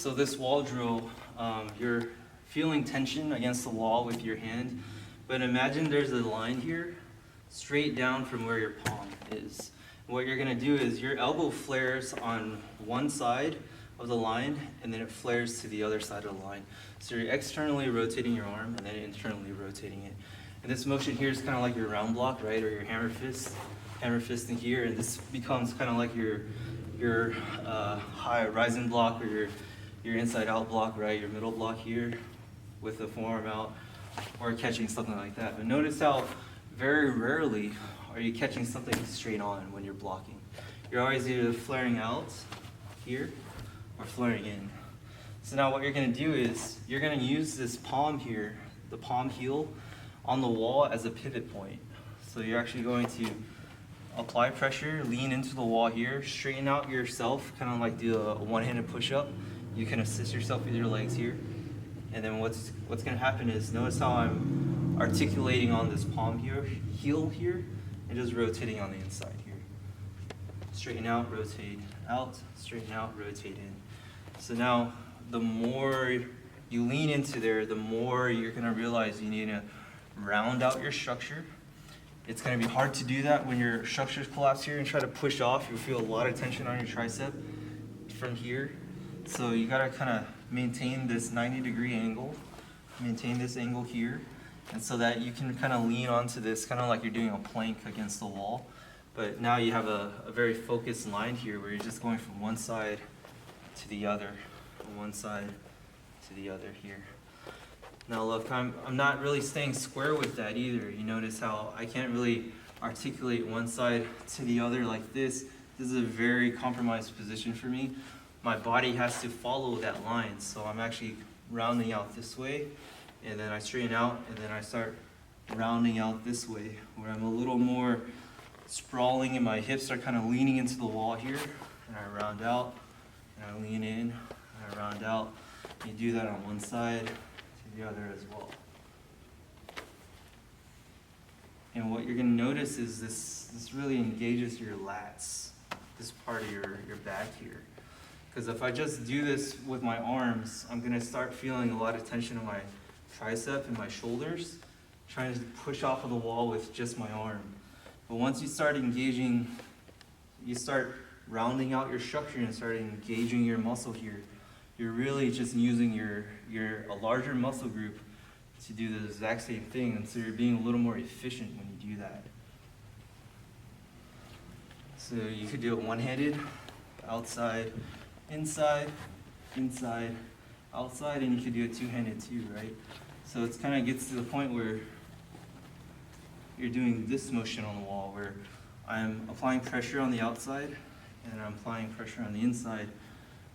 So this wall drill, you're feeling tension against the wall with your hand, but imagine there's a line here straight down from where your palm is. What you're gonna do is your elbow flares on one side of the line and then it flares to the other side of the line. So you're externally rotating your arm and then internally rotating it. And this motion here is kind of like your round block, right? Or your hammer fist in here, and this becomes kind of like your high rising block or your inside out block, right? Your middle block here with the forearm out or catching something like that. But notice how very rarely are you catching something straight on when you're blocking. You're always either flaring out here or flaring in. So now what you're gonna do is you're gonna use this palm here, the palm heel, on the wall as a pivot point. So you're actually going to apply pressure, lean into the wall here, straighten out yourself, kind of like do a one-handed push-up. You can assist yourself with your legs here. And then what's gonna happen is, notice how I'm articulating on this palm heel here, and just rotating on the inside here. Straighten out, rotate out, straighten out, rotate in. So now, the more you lean into there, the more you're gonna realize you need to round out your structure. It's gonna be hard to do that when your structures collapse here and try to push off. You'll feel a lot of tension on your tricep from here. So you gotta kind of maintain this 90-degree angle, maintain this angle here, and so that you can kind of lean onto this, kind of like you're doing a plank against the wall. But now you have a very focused line here where you're just going from one side to the other, from one side to the other here. Now look, I'm not really staying square with that either. You notice how I can't really articulate one side to the other like this. This is a very compromised position for me. My body has to follow that line, so I'm actually rounding out this way, and then I straighten out, and then I start rounding out this way, where I'm a little more sprawling and my hips are kind of leaning into the wall here, and I round out, and I lean in, and I round out. You do that on one side, to the other as well. And what you're going to notice is this really engages your lats, this part of your back here. Because if I just do this with my arms, I'm going to start feeling a lot of tension in my tricep and my shoulders, trying to push off of the wall with just my arm. But once you start engaging, you start rounding out your structure and start engaging your muscle here. You're really just using a larger muscle group to do the exact same thing, and so you're being a little more efficient when you do that. So you could do it one-handed, outside, inside, inside, outside, and you could do it two-handed too, right? So it kind of gets to the point where you're doing this motion on the wall, where I'm applying pressure on the outside, and I'm applying pressure on the inside.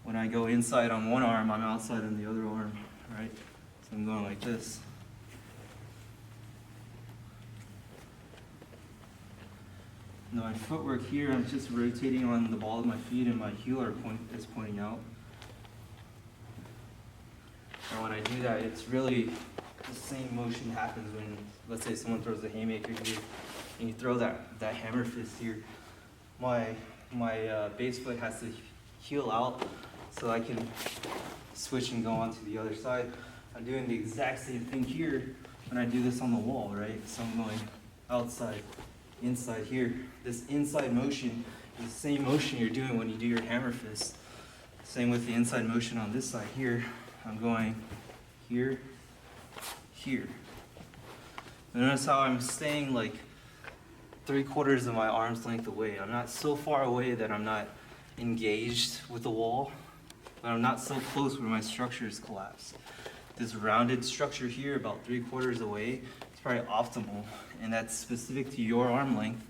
When I go inside on one arm, I'm outside on the other arm, right? So I'm going like this. Now my footwork here, I'm just rotating on the ball of my feet and my heel is pointing out. And when I do that, it's really the same motion happens when, let's say someone throws a haymaker here, and you throw that hammer fist here. My base foot has to heel out so I can switch and go on to the other side. I'm doing the exact same thing here when I do this on the wall, right? So I'm going outside, inside here. This inside motion is the same motion you're doing when you do your hammer fist. Same with the inside motion on this side here. I'm going here, here. And notice how I'm staying like 3/4 of my arm's length away. I'm not so far away that I'm not engaged with the wall, but I'm not so close where my structure is collapsed. This rounded structure here, about 3/4 away, is probably optimal, and that's specific to your arm length.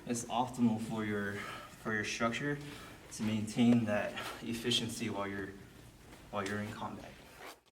It's optimal for your structure to maintain that efficiency while you're in combat.